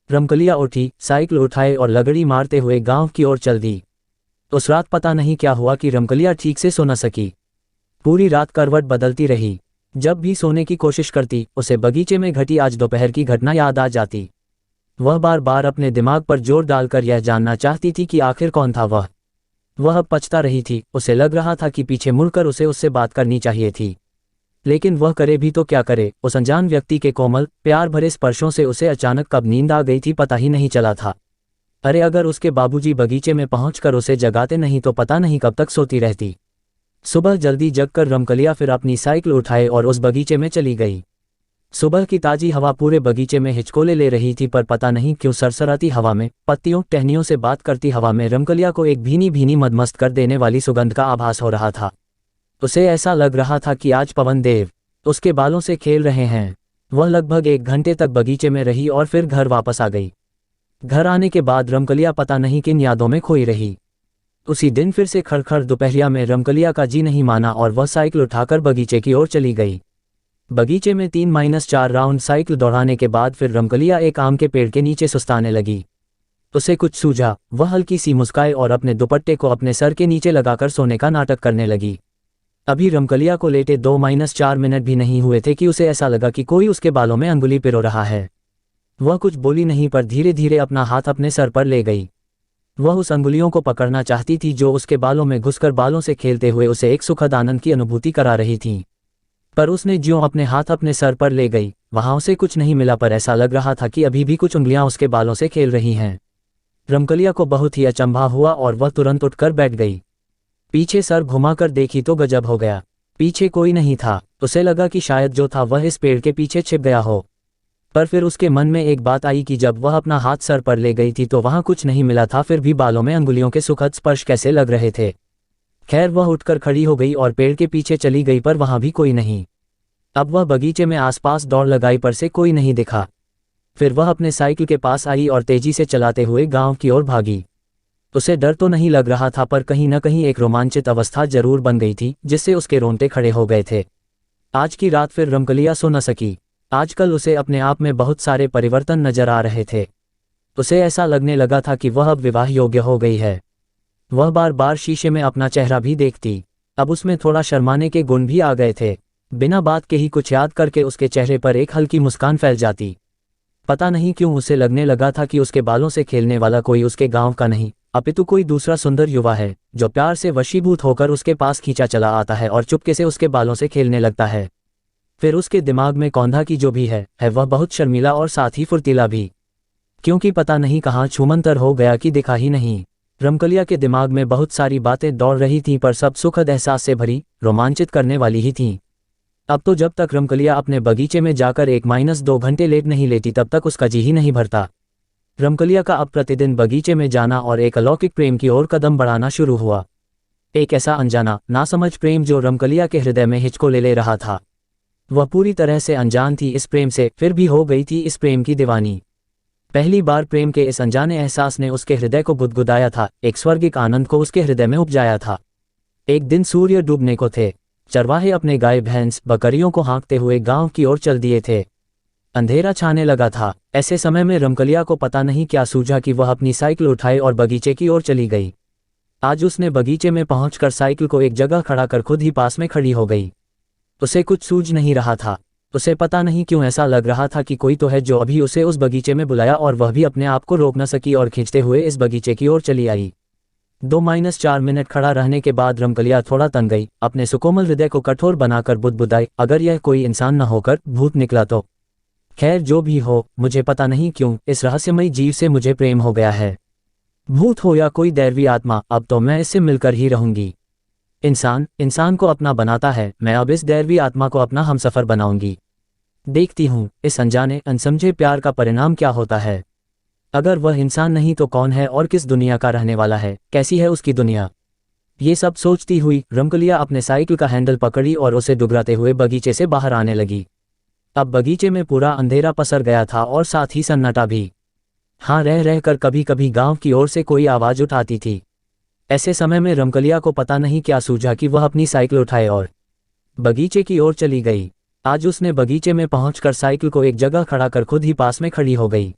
रमकलिया उठी, साइकिल उठाए और लगड़ी मारते हुए गांव की ओर चल दी। उस रात पता नहीं क्या हुआ कि रमकलिया ठीक से सो न सकी। पूरी रात करवट बदलती रही। जब भी सोने की कोशिश करती, उसे बगीचे में घटी आज दोपहर की घटना याद आ जाती। वह बार बार अपने दिमाग पर जोर डालकर यह जानना चाहती थी कि आखिर कौन था वह। वह अब पछता रही थी। उसे लग रहा था कि पीछे मुड़कर उसे उससे बात करनी चाहिए थी, लेकिन वह करे भी तो क्या करे। उस अनजान व्यक्ति के कोमल प्यार भरे स्पर्शों से उसे अचानक कब नींद आ गई थी पता ही नहीं चला था। अरे अगर उसके बाबूजी बगीचे में पहुंचकर उसे जगाते नहीं तो पता नहीं कब तक सोती रहती। सुबह जल्दी जगकर रमकलिया फिर अपनी साइकिल उठाए और उस बगीचे में चली गई। सुबह की ताजी हवा पूरे बगीचे में हिचकोले ले रही थी, पर पता नहीं क्यों सरसराती हवा में, पत्तियों टहनियों से बात करती हवा में रमकलिया को एक भीनी भीनी मदमस्त कर देने वाली सुगंध का आभास हो रहा था। उसे ऐसा लग रहा था कि आज पवन देव उसके बालों से खेल रहे हैं। वह लगभग 1 घंटे तक बगीचे में रही और फिर घर वापस आ गई। घर आने के बाद रमकलिया पता नहीं किन यादों में खोई रही। उसी दिन फिर से खड़खड़ दोपहरिया में रमकलिया का जी नहीं माना और वह साइकिल उठाकर बगीचे की ओर चली गई। बगीचे में 3-4 राउंड साइकिल दौड़ाने के बाद फिर रमकलिया एक आम के पेड़ के नीचे सुस्ताने लगी। उसे कुछ सूझा। वह हल्की सी मुस्काए और अपने दुपट्टे को अपने सर के नीचे लगाकर सोने का नाटक करने लगी। अभी रमकलिया को लेटे 2-4 मिनट भी नहीं हुए थे कि उसे ऐसा लगा कि कोई उसके बालों में अंगुली पिरो रहा है। वह कुछ बोली नहीं, पर धीरे धीरे अपना हाथ अपने सर पर ले गई। वह उस अंगुलियों को पकड़ना चाहती थी जो उसके बालों में घुसकर बालों से खेलते हुए उसे एक सुखद आनंद की अनुभूति करा रही थीं। पर उसने ज्यों अपने हाथ अपने सर पर ले गई, वहां उसे कुछ नहीं मिला, पर ऐसा लग रहा था कि अभी भी कुछ उंगलियां उसके बालों से खेल रही हैं। रमकलिया को बहुत ही अचंभा हुआ और वह तुरंत उठकर बैठ गई। पीछे सर घुमाकर देखी तो गजब हो गया। पीछे कोई नहीं था। उसे लगा कि शायद जो था वह इस पेड़ के पीछे छिप गया हो। पर फिर उसके मन में एक बात आई कि जब वह अपना हाथ सर पर ले गई थी तो वहां कुछ नहीं मिला था, फिर भी बालों में अंगुलियों के सुखद स्पर्श कैसे लग रहे थे। खैर, वह उठकर खड़ी हो गई और पेड़ के पीछे चली गई, पर वहां भी कोई नहीं। अब वह बगीचे में आसपास दौड़ लगाई, पर से कोई नहीं दिखा। फिर वह अपने साइकिल के पास आई और तेजी से चलाते हुए गांव की ओर भागी। उसे डर तो नहीं लग रहा था, पर कहीं न कहीं एक रोमांचित अवस्था जरूर बन गई थी जिससे उसके रोंगटे खड़े हो गए थे। आज की रात फिर रमकलिया सो न सकी। आजकल उसे अपने आप में बहुत सारे परिवर्तन नजर आ रहे थे। उसे ऐसा लगने लगा था कि वह अब विवाह योग्य हो गई है। वह बार बार शीशे में अपना चेहरा भी देखती। अब उसमें थोड़ा शर्माने के गुण भी आ गए थे। बिना बात के ही कुछ याद करके उसके चेहरे पर एक हल्की मुस्कान फैल जाती। पता नहीं क्यों उसे लगने लगा था कि उसके बालों से खेलने वाला कोई उसके गांव का नहीं, अपितु कोई दूसरा सुंदर युवा है जो प्यार से वशीभूत होकर उसके पास खींचा चला आता है और चुपके से उसके बालों से खेलने लगता है। फिर उसके दिमाग में कौंधा की जो भी है वह बहुत शर्मीला और साथ ही फुर्तीला भी, क्योंकि पता नहीं कहाँ छूमंतर हो गया कि दिखा ही नहीं। रमकलिया के दिमाग में बहुत सारी बातें दौड़ रही थीं, पर सब सुखद एहसास से भरी, रोमांचित करने वाली ही थीं। अब तो जब तक रमकलिया अपने बगीचे में जाकर 1-2 घंटे लेट नहीं लेती तब तक उसका जी ही नहीं भरता। रमकलिया का अब प्रतिदिन बगीचे में जाना और एक अलौकिक प्रेम की ओर कदम बढ़ाना शुरू हुआ। एक ऐसा अनजाना, नासमझ प्रेम जो रमकलिया के हृदय में हिचको ले रहा था। वह पूरी तरह से अनजान थी इस प्रेम से, फिर भी हो गई थी इस प्रेम की दीवानी। पहली बार प्रेम के इस अनजाने एहसास ने उसके हृदय को गुदगुदाया था, एक स्वर्गिक आनंद को उसके हृदय में उपजाया था। एक दिन सूर्य डूबने को थे। चरवाहे अपने गाय भैंस बकरियों को हाँकते हुए गांव की ओर चल दिए थे। अंधेरा छाने लगा था। ऐसे समय में रमकलिया को पता नहीं क्या सूझा कि वह अपनी साइकिल उठाए और बगीचे की ओर चली गई। आज उसने बगीचे में पहुंचकर साइकिल को एक जगह खड़ा कर खुद ही पास में खड़ी हो गई। उसे कुछ सूझ नहीं रहा था। उसे पता नहीं क्यों ऐसा लग रहा था कि कोई तो है जो अभी उसे उस बगीचे में बुलाया, और वह भी अपने आप को रोक न सकी और खींचते हुए इस बगीचे की ओर चली आई। 2-4 मिनट खड़ा रहने के बाद रमकलिया थोड़ा तंग गई। अपने सुकोमल हृदय को कठोर बनाकर बुदबुदाई, अगर यह कोई इंसान न होकर भूत निकला तो। खैर जो भी हो, मुझे पता नहीं क्यों इस रहस्यमयी जीव से मुझे प्रेम हो गया है। भूत हो या कोई दैवी आत्मा, अब तो मैं इससे मिलकर ही रहूंगी। इंसान को अपना बनाता है, मैं अब इस दैवी आत्मा को अपना हमसफर बनाऊंगी। देखती हूँ इस अनजाने अनसमझे प्यार का परिणाम क्या होता है। अगर वह इंसान नहीं तो कौन है और किस दुनिया का रहने वाला है, कैसी है उसकी दुनिया। ये सब सोचती हुई रमकलिया अपने साइकिल का हैंडल पकड़ी और उसे डुगराते हुए बगीचे से बाहर आने लगी। अब बगीचे में पूरा अंधेरा पसर गया था और साथ ही सन्नाटा भी। हाँ, रह कर कभी कभी गांव की ओर से कोई आवाज उठाती थी। ऐसे समय में रमकलिया को पता नहीं क्या सूझा कि वह अपनी साइकिल उठाए और बगीचे की ओर चली गई। आज उसने बगीचे में पहुंचकर साइकिल को एक जगह खड़ा कर खुद ही पास में खड़ी हो गई।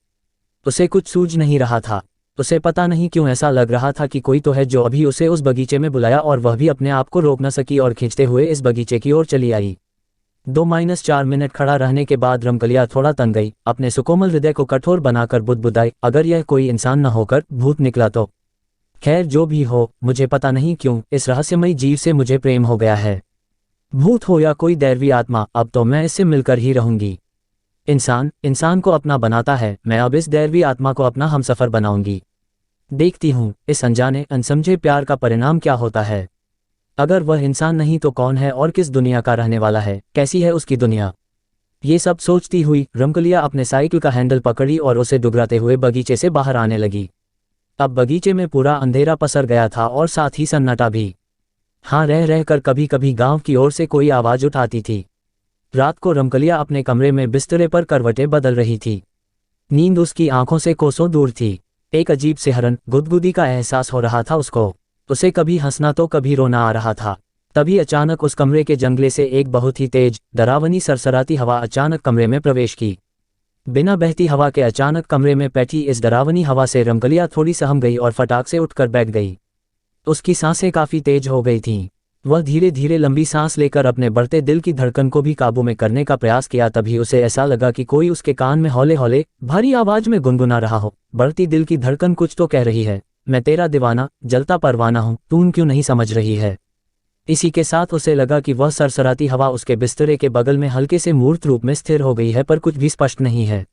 उसे कुछ सूझ नहीं रहा था। उसे पता नहीं क्यों ऐसा लग रहा था कि कोई तो है जो अभी उसे उस बगीचे में बुलाया, और वह भी अपने आप को रोक न सकी और खींचते हुए इस बगीचे की ओर चली आई। 2-4 मिनट खड़ा रहने के बाद रमकलिया थोड़ा तंग गई। अपने सुकोमल हृदय को कठोर बनाकर बुदबुदाई, अगर यह कोई इंसान न होकर भूत निकला तो। खैर जो भी हो, मुझे पता नहीं क्यों इस रहस्यमयी जीव से मुझे प्रेम हो गया है। भूत हो या कोई दैवी आत्मा, अब तो मैं इससे मिलकर ही रहूंगी। इंसान को अपना बनाता है, मैं अब इस दैवी आत्मा को अपना हमसफर बनाऊंगी। देखती हूँ इस अनजाने अनसमझे प्यार का परिणाम क्या होता है। अगर वह इंसान नहीं तो कौन है और किस दुनिया का रहने वाला है, कैसी है उसकी दुनिया। ये सब सोचती हुई रमकलिया अपने साइकिल का हैंडल पकड़ी और उसे डुगराते हुए बगीचे से बाहर आने लगी। अब बगीचे में पूरा अंधेरा पसर गया था और साथ ही सन्नाटा भी। हाँ, रह कर कभी कभी गांव की ओर से कोई आवाज उठाती थी। रात को रमकलिया अपने कमरे में बिस्तरे पर करवटें बदल रही थी। नींद उसकी आंखों से कोसों दूर थी। एक अजीब सिहरन, गुदगुदी का एहसास हो रहा था उसको। उसे कभी हंसना तो कभी रोना आ रहा था। तभी अचानक उस कमरे के जंगले से एक बहुत ही तेज, डरावनी सरसराती हवा अचानक कमरे में प्रवेश की। बिना बहती हवा के अचानक कमरे में बैठी इस डरावनी हवा से रमकलिया थोड़ी सहम गई और फटाक से उठकर बैठ गई। उसकी सांसें काफी तेज हो गई थीं। वह धीरे धीरे लंबी सांस लेकर अपने बढ़ते दिल की धड़कन को भी काबू में करने का प्रयास किया। तभी उसे ऐसा लगा कि कोई उसके कान में हौले हौले भारी आवाज में गुनगुना रहा हो। बढ़ती दिल की धड़कन कुछ तो कह रही है, मैं तेरा दीवाना जलता परवाना हूँ, तू क्यों नहीं समझ रही है। इसी के साथ उसे लगा कि वह सरसराती हवा उसके बिस्तरे के बगल में हल्के से मूर्त रूप में स्थिर हो गई है, पर कुछ भी स्पष्ट नहीं है।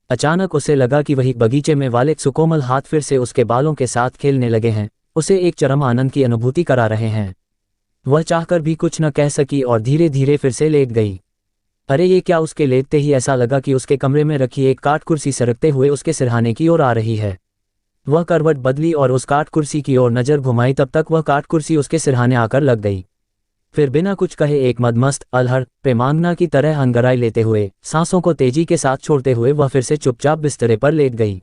अचानक उसे लगा कि वही बगीचे में वाले सुकोमल हाथ फिर से उसके बालों के साथ खेलने लगे हैं, उसे एक चरम आनंद की अनुभूति करा रहे हैं। वह चाहकर भी कुछ न कह सकी और धीरे धीरे फिर से लेट गई। अरे ये क्या, उसके लेटते ही ऐसा लगा कि उसके कमरे में रखी एक काठ कुर्सी सरकते हुए उसके सिरहाने की ओर आ रही है। वह करवट बदली और उस काठ कुर्सी की ओर नजर घुमाई, तब तक वह काठ कुर्सी उसके सिरहाने आकर लग गई। फिर बिना कुछ कहे एक मदमस्त अलहड़ प्रेमांगना की तरह अंगड़ाई लेते हुए, सांसों को तेजी के साथ छोड़ते हुए वह फिर से चुपचाप बिस्तरे पर लेट गई।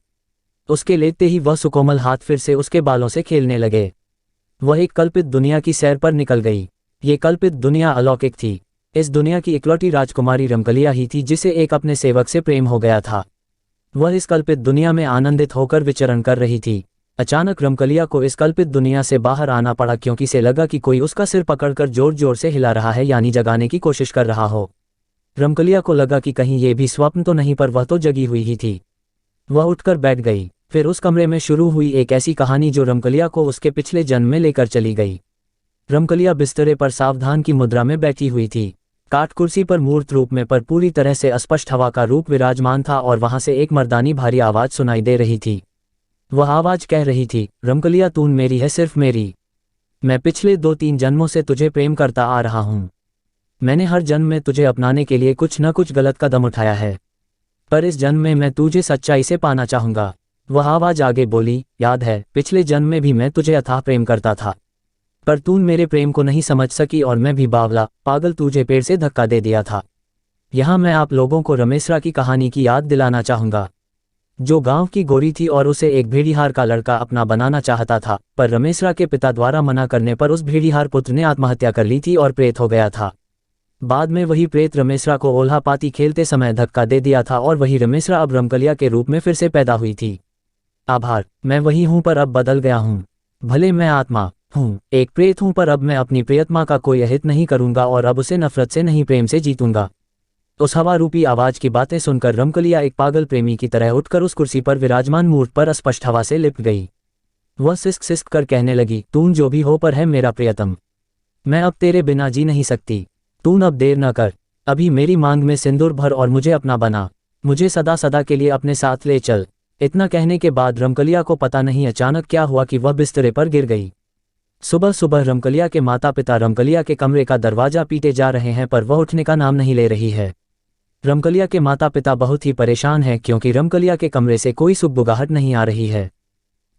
उसके लेटते ही वह सुकोमल हाथ फिर से उसके बालों से खेलने लगे। वह एक कल्पित दुनिया की सैर पर निकल गई। ये कल्पित दुनिया अलौकिक थी। इस दुनिया की इकलौती राजकुमारी रमकलिया ही थी जिसे एक अपने सेवक से प्रेम हो गया था। वह इस कल्पित दुनिया में आनंदित होकर विचरण कर रही थी। अचानक रमकलिया को इस कल्पित दुनिया से बाहर आना पड़ा, क्योंकि से लगा कि कोई उसका सिर पकड़कर जोर जोर से हिला रहा है, यानी जगाने की कोशिश कर रहा हो। रमकलिया को लगा कि कहीं ये भी स्वप्न तो नहीं, पर वह तो जगी हुई ही थी। वह उठकर बैठ गई। फिर उस कमरे में शुरू हुई एक ऐसी कहानी जो रमकलिया को उसके पिछले जन्म में लेकर चली गई। रमकलिया बिस्तरे पर सावधान की मुद्रा में बैठी हुई थी। काठ कुर्सी पर मूर्त रूप में पर पूरी तरह से अस्पष्ट हवा का रूप विराजमान था और वहां से एक मर्दानी भारी आवाज सुनाई दे रही थी। वह आवाज कह रही थी, रमकलिया तून मेरी है, सिर्फ मेरी। मैं पिछले 2-3 जन्मों से तुझे प्रेम करता आ रहा हूं। मैंने हर जन्म में तुझे अपनाने के लिए कुछ न कुछ गलत कदम उठाया है, पर इस जन्म में मैं तुझे सच्चाई से पाना चाहूंगा। वह आवाज आगे बोली, याद है पिछले जन्म में भी मैं तुझे अथाह प्रेम करता था, पर तून मेरे प्रेम को नहीं समझ सकी और मैं भी बावला पागल तुझे पेड़ से धक्का दे दिया था। यहाँ मैं आप लोगों को रमेशरा की कहानी की याद दिलाना चाहूंगा, जो गांव की गोरी थी और उसे एक भेड़िहार का लड़का अपना बनाना चाहता था, पर रमेशरा के पिता द्वारा मना करने पर उस भेड़िहार पुत्र ने आत्महत्या कर ली थी और प्रेत हो गया था। बाद में वही प्रेत रमेशरा को ओल्हा पाती खेलते समय धक्का दे दिया था और वही रमेशरा अब रमकलिया के रूप में फिर से पैदा हुई थी। आभार, मैं वही हूं पर अब बदल गया हूं। भले मैं आत्मा हूं, एक प्रेत हूं, पर अब मैं अपनी प्रियतमा का कोई अहित नहीं करूंगा और अब उसे नफरत से नहीं प्रेम से जीतूंगा। उस हवा रूपी आवाज की बातें सुनकर रमकलिया एक पागल प्रेमी की तरह उठकर उस कुर्सी पर विराजमान मूर्त पर अस्पष्ट हवा से लिपट गई। वह सिसक सिसक कर कहने लगी, तून जो भी हो पर है मेरा प्रियतम। मैं अब तेरे बिना जी नहीं सकती। तून अब देर न कर, अभी मेरी मांग में सिंदूर भर और मुझे अपना बना। मुझे सदा सदा के लिए अपने साथ ले चल। इतना कहने के बाद रमकलिया को पता नहीं अचानक क्या हुआ कि वह बिस्तरे पर गिर गई। सुबह सुबह रमकलिया के माता पिता रमकलिया के कमरे का दरवाजा पीटे जा रहे हैं, पर वह उठने का नाम नहीं ले रही है। रमकलिया के माता पिता बहुत ही परेशान हैं क्योंकि रमकलिया के कमरे से कोई सुगबुगाहट नहीं आ रही है।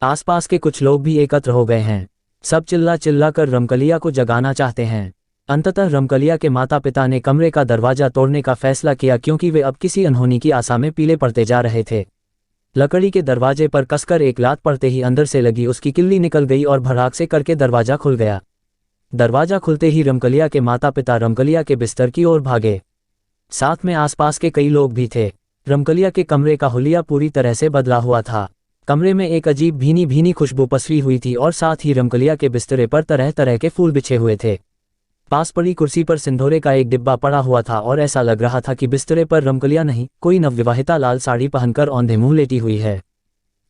आसपास के कुछ लोग भी एकत्र हो गए हैं, सब चिल्ला चिल्ला कर रमकलिया को जगाना चाहते हैं। अंततः रमकलिया के माता पिता ने कमरे का दरवाजा तोड़ने का फैसला किया क्योंकि वे अब किसी अनहोनी की आशा में पीले पड़ते जा रहे थे। लकड़ी के दरवाजे पर कसकर एक लात पड़ते ही अंदर से लगी उसकी किल्ली निकल गई और भड़ाक से करके दरवाजा खुल गया। दरवाजा खुलते ही रमकलिया के माता पिता रमकलिया के बिस्तर की ओर भागे। साथ में आसपास के कई लोग भी थे। रमकलिया के कमरे का हुलिया पूरी तरह से बदला हुआ था। कमरे में एक अजीब भीनी भीनी खुशबू पसरी हुई थी और साथ ही रमकलिया के बिस्तरे पर तरह तरह के फूल बिछे हुए थे। पास पड़ी कुर्सी पर सिंदूरे का एक डिब्बा पड़ा हुआ था और ऐसा लग रहा था कि बिस्तरे पर रमकलिया नहीं, कोई नवविवाहिता लाल साड़ी पहनकर औंधे मुंह लेटी हुई है।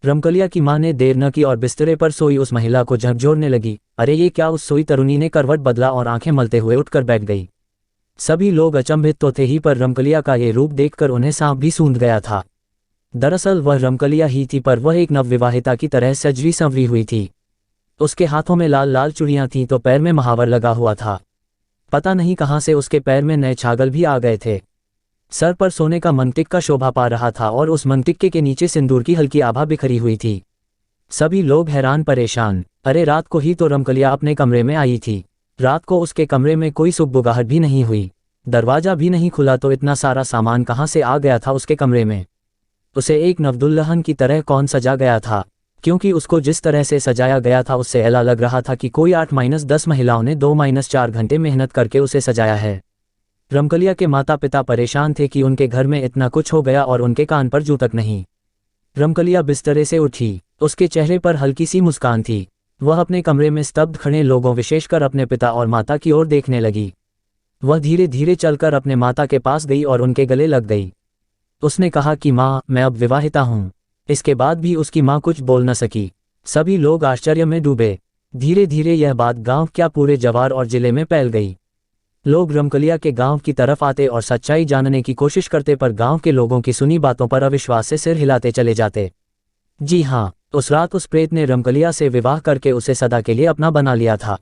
रमकलिया की मां ने देर न की और बिस्तरे पर सोई उस महिला को झकझोरने लगी। अरे ये क्या! उस सोई तरुणी ने करवट बदला और आंखें मलते हुए उठकर बैठ गई। सभी लोग अचंभित तो थे ही, पर रमकलिया का ये रूप देखकर उन्हें सांप भी सूंघ गया था। दरअसल वह रमकलिया ही थी, पर वह एक नवविवाहिता की तरह सजरी संवरी हुई थी। उसके हाथों में लाल लाल चूड़ियां थीं तो पैर में महावर लगा हुआ था। पता नहीं कहां से उसके पैर में नए छागल भी आ गए थे। सर पर सोने का मंगटिक्का शोभा पा रहा था और उस मंगटिक्के के नीचे सिंदूर की हल्की आभा बिखरी हुई थी। सभी लोग हैरान परेशान। अरे रात को ही तो रमकलिया अपने कमरे में आई थी। रात को उसके कमरे में कोई सुगबुगाहट भी नहीं हुई, दरवाजा भी नहीं खुला, तो इतना सारा सामान कहां से आ गया था उसके कमरे में? उसे एक नवदुल्हन की तरह कौन सजा गया था? क्योंकि उसको जिस तरह से सजाया गया था उससे ऐसा लग रहा था कि कोई 8-10 महिलाओं ने 2-4 घंटे मेहनत करके उसे सजाया है। रमकलिया के माता पिता परेशान थे कि उनके घर में इतना कुछ हो गया और उनके कान पर जू तक नहीं। रमकलिया बिस्तरे से उठी, उसके चेहरे पर हल्की सी मुस्कान थी। वह अपने कमरे में स्तब्ध खड़े लोगों, विशेषकर अपने पिता और माता की ओर देखने लगी। वह धीरे धीरे चलकर अपने माता के पास गई और उनके गले लग गई। उसने कहा कि माँ, मैं अब विवाहिता हूँ। इसके बाद भी उसकी माँ कुछ बोल न सकी। सभी लोग आश्चर्य में डूबे। धीरे धीरे यह बात गांव क्या पूरे जवार और जिले में फैल गई। लोग रमकलिया के गांव की तरफ आते और सच्चाई जानने की कोशिश करते, पर गांव के लोगों की सुनी बातों पर अविश्वास से सिर हिलाते चले जाते। जी हाँ, उस रात उस प्रेत ने रमकलिया से विवाह करके उसे सदा के लिए अपना बना लिया था।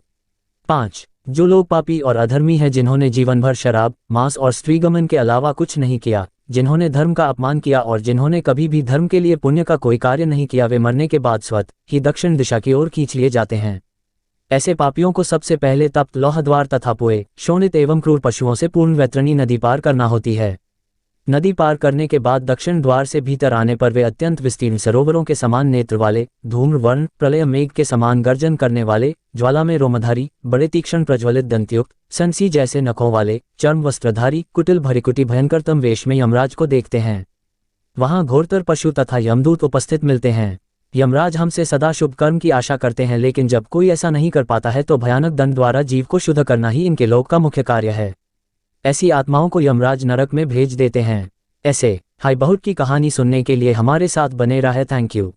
5. जो लोग पापी और अधर्मी हैं, जिन्होंने जीवन भर शराब, मांस और स्त्रीगमन के अलावा कुछ नहीं किया, जिन्होंने धर्म का अपमान किया और जिन्होंने कभी भी धर्म के लिए पुण्य का कोई कार्य नहीं किया, वे मरने के बाद स्वतः ही दक्षिण दिशा की ओर खींच लिए जाते हैं। ऐसे पापियों को सबसे पहले तप्त लोहद्वार तथा पोए, शोणित एवं क्रूर पशुओं से पूर्ण वैतरणी नदी पार करना होती है। नदी पार करने के बाद दक्षिण द्वार से भीतर आने पर वे अत्यंत विस्तीर्ण सरोवरों के समान नेत्र वाले, धूम्र वर्ण, प्रलय मेघ के समान गर्जन करने वाले, ज्वाला में रोमधारी, बड़े तीक्ष्ण प्रज्वलित दंतयुक्त, संसी जैसे नखों वाले, चर्म वस्त्रधारी, कुटिल भरिकुटी भयंकरतम वेश में यमराज को देखते हैं। वहां घोरतर पशु तथा यमदूत उपस्थित मिलते हैं। यमराज हमसे सदा शुभ कर्म की आशा करते हैं, लेकिन जब कोई ऐसा नहीं कर पाता है तो भयानक दंड द्वारा जीव को शुद्ध करना ही इनके लोक का मुख्य कार्य है। ऐसी आत्माओं को यमराज नरक में भेज देते हैं। ऐसे हाई बहुत की कहानी सुनने के लिए हमारे साथ बने रहे। Thank you.